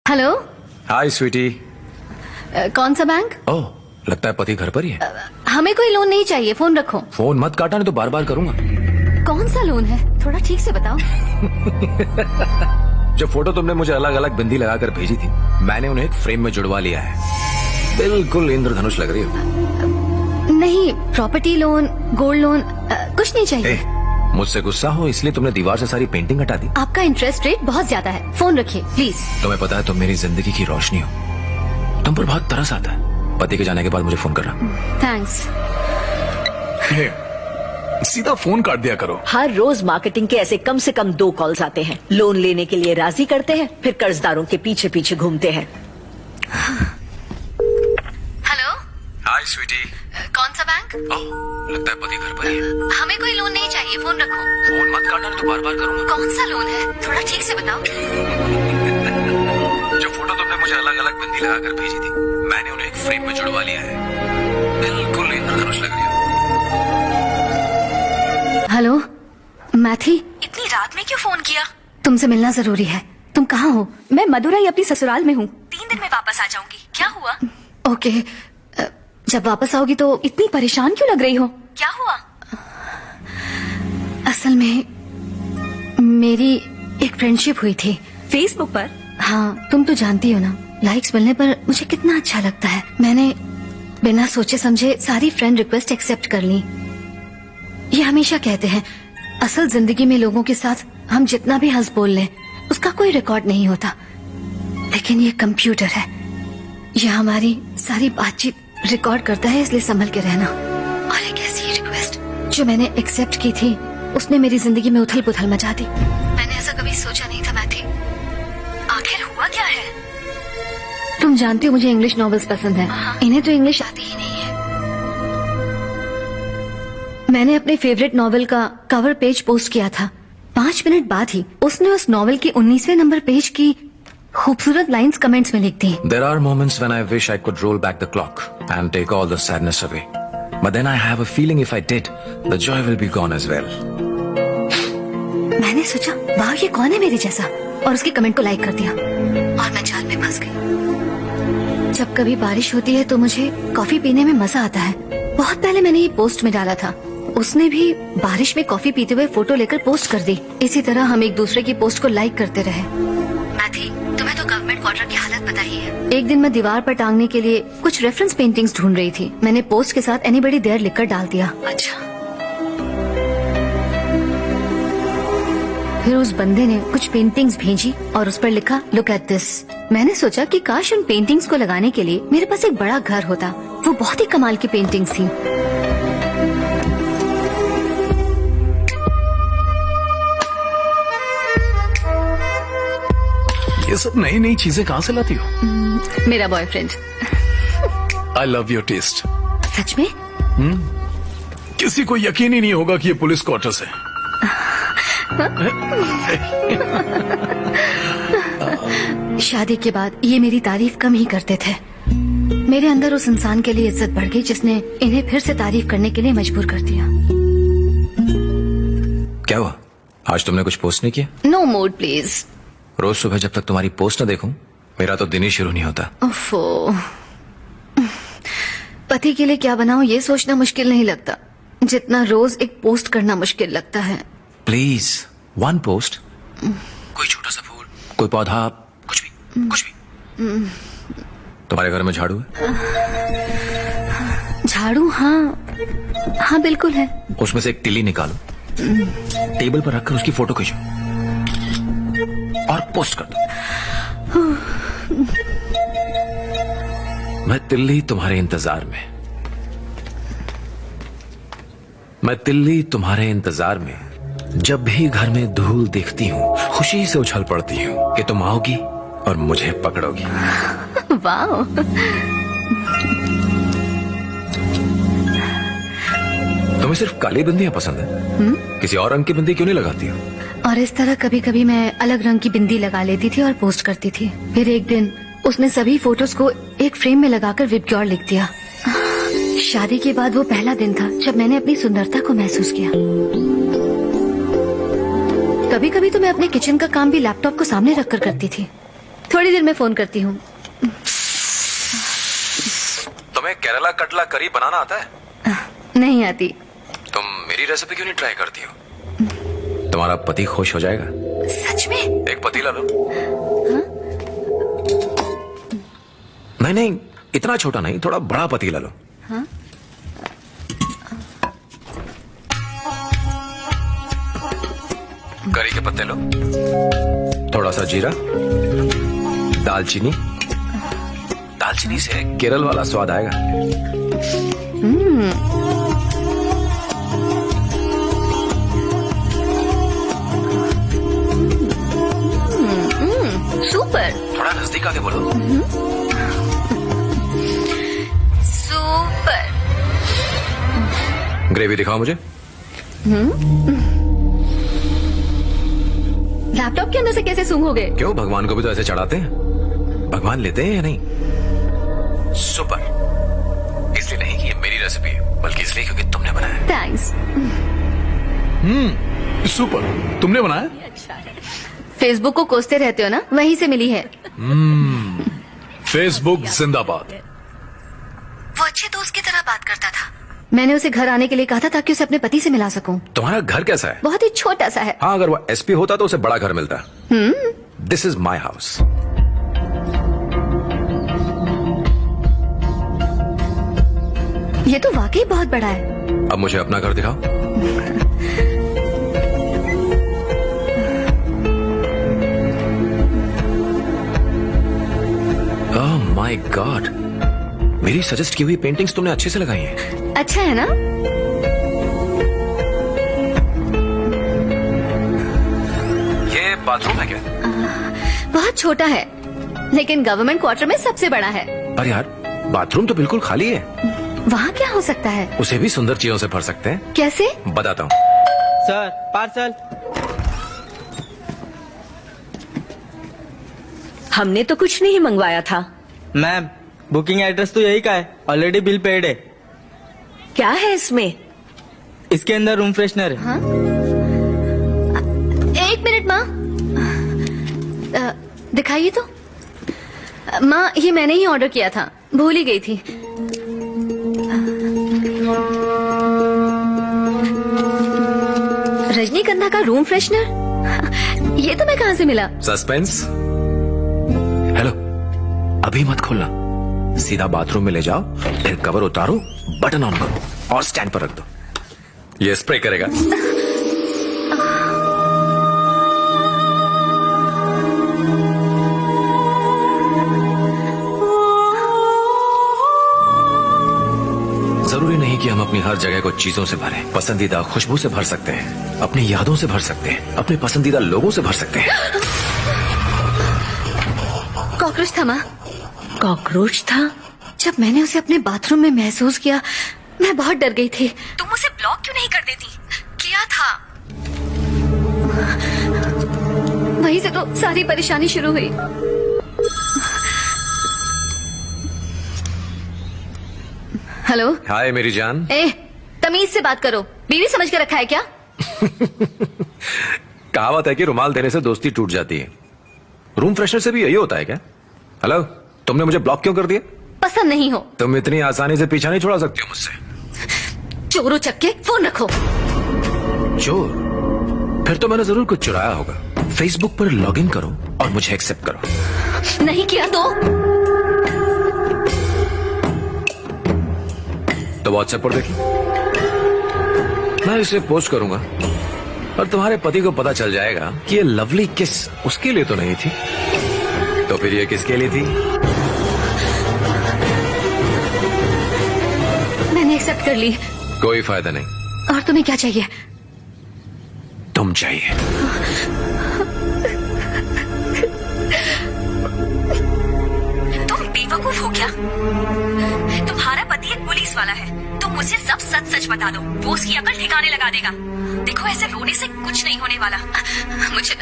Hello. हाय स्वीटी। कौन सा bank? ओह, लगता है पति घर पर ही है। हमें कोई लोन नहीं चाहिए, फोन रखो। फोन मत काटा, नहीं तो बार बार करूंगा। कौन सा लोन है, थोड़ा ठीक से बताओ। जो फोटो तुमने मुझे अलग अलग बिंदी लगाकर भेजी थी, मैंने उन्हें एक फ्रेम में जुड़वा लिया है। बिल्कुल इंद्रधनुष लग रही हो। नहीं, प्रॉपर्टी लोन, गोल्ड लोन, कुछ नहीं चाहिए। मुझसे गुस्सा हो इसलिए तुमने दीवार से सारी पेंटिंग हटा दी। आपका इंटरेस्ट रेट बहुत ज्यादा है, फोन रखिए प्लीज। तुम्हें पता है तुम मेरी जिंदगी की रोशनी हो। तुम पर बहुत तरस आता है। पति के जाने के बाद मुझे फोन करना। थैंक्स। सीधा फोन काट दिया करो। हर रोज मार्केटिंग के ऐसे कम से कम 2 कॉल्स आते हैं। लोन लेने के लिए राजी करते हैं, फिर कर्जदारों के पीछे पीछे घूमते हैं। हेलो। हाय स्वीटी। कौन सा बैंक? ओह, लगता है पति घर पर ही है। हमें कोई लोन नहीं चाहिए, फोन रखो। फोन मत काटना, नहीं तो बार बार करूंगा। कौन सा लोन है, थोड़ा ठीक से बताओ। जो फोटो तुमने मुझे अलग अलग बिंदी लगाकर भेजी थी, मैंने उन्हें एक फ्रेम में जुड़वा लिया है। बिल्कुल इंद्रधनुष लग रही हो। हेलो, मैं थी। इतनी रात में क्यों फोन किया? तुमसे मिलना जरूरी है। तुम कहाँ हो? मैं मदुरई अपनी ससुराल में हूँ। 3 दिन में वापस आ जाऊंगी। क्या हुआ? ओके, जब वापस आओगी तो इतनी परेशान क्यों लग रही हो? क्या हुआ? असल में मेरी एक फ्रेंडशिप हुई थी फेसबुक पर? हाँ, तुम तो जानती हो ना, लाइक्स मिलने पर मुझे कितना अच्छा लगता है। मैंने बिना सोचे समझे सारी फ्रेंड रिक्वेस्ट एक्सेप्ट कर ली। ये हमेशा कहते हैं, असल जिंदगी में लोगों के साथ हम जितना भी हंस बोल लें, उसका कोई रिकॉर्ड नहीं होता। लेकिन ये कंप्यूटर है, ये हमारी सारी बातचीत रिकॉर्ड करता है, इसलिए संभल के रहना। और एक ऐसी रिक्वेस्ट जो मैंने एक्सेप्ट की थी, उसने मेरी जिंदगी में उथल पुथल मचा दी। मैंने ऐसा कभी सोचा नहीं था मैथी। आखिर हुआ क्या है? तुम जानती हो मुझे इंग्लिश नॉवेल्स पसंद है। इन्हें तो इंग्लिश आती ही नहीं है। मैंने अपने फेवरेट नॉवेल का कवर पेज पोस्ट किया था। 5 मिनट बाद ही उसने उस नॉवेल की 19वें नंबर पेज की खूबसूरत लाइंस कमेंट्स में लिख दी। There are moments when I wish I could roll back the clock and take all the sadness away. But then I have a feeling if I did, the joy will be gone as well. मैंने सोचा, वाह ये कौन है मेरे जैसा, और उसके कमेंट को लाइक कर दिया और मैं जाल में फंस गई। जब कभी बारिश होती है तो मुझे कॉफी पीने में मजा आता है। बहुत पहले मैंने ये पोस्ट में डाला था। उसने भी बारिश में कॉफी पीते हुए फोटो लेकर पोस्ट कर दी। इसी तरह हम एक दूसरे की पोस्ट को लाइक करते रहे। मैथी, तुम्हें तो गवर्नमेंट क्वार्टर की हालत पता ही है। एक दिन मैं दीवार पर टांगने के लिए कुछ रेफरेंस पेंटिंग्स ढूंढ रही थी। मैंने पोस्ट के साथ एनीबॉडी देयर लिखकर डाल दिया। अच्छा, फिर उस बंदे ने कुछ पेंटिंग्स भेजी और उस पर लिखा, लुक एट दिस। मैंने सोचा कि काश उन पेंटिंग्स को लगाने के लिए मेरे पास एक बड़ा घर होता। वो बहुत ही कमाल की पेंटिंग्स थी। ये सब नई नई चीजें कहाँ से लाती हो? मेरा boyfriend. I love your taste. सच में? किसी को यकीन ही नहीं होगा कि ये पुलिस क्वार्टर्स है। शादी के बाद ये मेरी तारीफ कम ही करते थे। मेरे अंदर उस इंसान के लिए इज्जत बढ़ गई जिसने इन्हें फिर से तारीफ करने के लिए मजबूर कर दिया। क्या हुआ? आज तुमने कुछ पोस्ट नहीं किया? No mood please. रोज सुबह जब तक तुम्हारी पोस्ट न देखूं, मेरा तो दिन ही शुरू नहीं होता। ओफो, पति के लिए क्या बनाऊं ये सोचना मुश्किल नहीं लगता जितना रोज एक पोस्ट करना मुश्किल लगता है। Please, 1 post. कोई छोटा सा फूल, कोई पौधा, कुछ भी, कुछ भी। तुम्हारे घर में झाड़ू है? झाड़ू? हाँ बिल्कुल है। उसमें से एक तिल्ली निकालो, टेबल पर रखकर उसकी फोटो खींचो और पोस्ट कर दो। मैं तिल्ली तुम्हारे इंतजार में, मैं तिल्ली तुम्हारे इंतजार में। जब भी घर में धूल देखती हूँ, खुशी से उछल पड़ती हूँ कि तुम आओगी और मुझे पकड़ोगी। वाह, तुम्हें सिर्फ काली बिंदियां पसंद है? किसी और रंग की बिंदी क्यों नहीं लगाती हो? और इस तरह कभी कभी मैं अलग रंग की बिंदी लगा लेती थी और पोस्ट करती थी। फिर एक दिन उसने सभी फोटोज को एक फ्रेम में लगाकर विबग्योर लिख दिया। शादी के बाद वो पहला दिन था जब मैंने अपनी सुंदरता को महसूस किया। कभी कभी तो मैं अपने किचन का काम भी लैपटॉप को सामने रखकर करती थी। थोड़ी थोड़ी देर में फोन करती हूँ। तुम्हें केरला कटला करी बनाना आता है? नहीं आती। तुम मेरी रेसिपी क्यों नहीं ट्राई करती हो? तुम्हारा पति खुश हो जाएगा। सच में? एक पतीला लो। नहीं नहीं, इतना छोटा नहीं, थोड़ा बड़ा पतीला लो। हाँ? करी के पत्ते लो, थोड़ा सा जीरा, दालचीनी। दालचीनी से केरल वाला स्वाद आएगा। सुपर। थोड़ा नजदीक आके बोलो। सुपर। ग्रेवी दिखाओ मुझे। लैपटॉप के अंदर से कैसे सूंघ हो गए? क्यों, भगवान को भी तो ऐसे चढ़ाते हैं। भगवान लेते हैं या नहीं? सुपर। इसलिए नहीं कि ये मेरी रेसिपी है, बल्कि इसलिए क्योंकि तुमने बनाया। थैंक्स। सुपर। तुमने बनाया? फेसबुक को कोसते रहते हो ना, वहीं से मिली है। फेसबुक जिंदाबाद। वो अच्छे दोस्त की तरह बात करता था। मैंने उसे घर आने के लिए कहा था ताकि उसे अपने पति से मिला सकूं। तुम्हारा घर कैसा है? बहुत ही छोटा सा है। हाँ, अगर वो एसपी होता तो उसे बड़ा घर मिलता। This is my house. ये तो वाकई बहुत बड़ा है। अब मुझे अपना घर दिखाओ। ओह माय गॉड, मेरी सजेस्ट की हुई पेंटिंग्स तुमने अच्छे से लगाई हैं। अच्छा है ना? ये बाथरूम है क्या? बहुत छोटा है, लेकिन गवर्नमेंट क्वार्टर में सबसे बड़ा है। अरे यार, बाथरूम तो बिल्कुल खाली है। वहाँ क्या हो सकता है? उसे भी सुंदर चीजों से भर सकते हैं। कैसे? बताता हूँ। Sir, parcel. हमने तो कुछ नहीं मंगवाया था। मैम, बुकिंग एड्रेस तो यही का है। ऑलरेडी बिल पेड है। क्या है इसमें? इसके अंदर रूम फ्रेशनर है। हाँ? एक मिनट माँ, दिखाइए तो। माँ, ये मैंने ही ऑर्डर किया था, भूल ही गई थी। रजनीगंधा का रूम फ्रेशनर, ये तुम्हें कहाँ से मिला? सस्पेंस। हेलो, अभी मत खोलना, सीधा बाथरूम में ले जाओ, फिर कवर उतारो, बटन ऑन करो और स्टैंड पर रख दो। ये स्प्रे करेगा। जरूरी नहीं कि हम अपनी हर जगह को चीजों से भरें। पसंदीदा खुशबू से भर सकते हैं, अपनी यादों से भर सकते हैं, अपने पसंदीदा लोगों से भर सकते हैं। कॉकरोच था माँ। कॉकरोच था? जब मैंने उसे अपने बाथरूम में महसूस किया, मैं बहुत डर गई थी। तुम उसे ब्लॉक क्यों नहीं कर देती? किया था। वहीं से तो सारी परेशानी शुरू हुई। हेलो। हाय मेरी जान। ए, तमीज से बात करो, बीवी समझ के रखा है क्या? कहावत है कि रुमाल देने से दोस्ती टूट जाती है। रूम फ्रेशनर से भी यही होता है क्या? हेलो, तुमने मुझे ब्लॉक क्यों कर दिया? पसंद नहीं हो। तुम इतनी आसानी से पीछा नहीं छुड़ा सकती हो मुझसे। चोरों चक्के, फोन रखो। चोर? फिर तो मैंने जरूर कुछ चुराया होगा। फेसबुक पर लॉगिन करो और मुझे एक्सेप्ट करो। नहीं किया तो व्हाट्सएप पर देखो, मैं इसे पोस्ट करूंगा और तुम्हारे पति को पता चल जाएगा कि ये लवली किस उसके लिए तो नहीं थी, तो फिर ये किसके लिए थी? मैंने एक्सेप्ट कर ली। कोई फायदा नहीं। और तुम्हें क्या चाहिए? तुम चाहिए। तुम बेवकूफ हो क्या? तुम्हारा पति एक पुलिस वाला है, तुम मुझे सब सच सच बता दो, वो उसकी अकल ठिकाने लगा देगा। देखो, ऐसे रोने से कुछ नहीं होने वाला। मुझे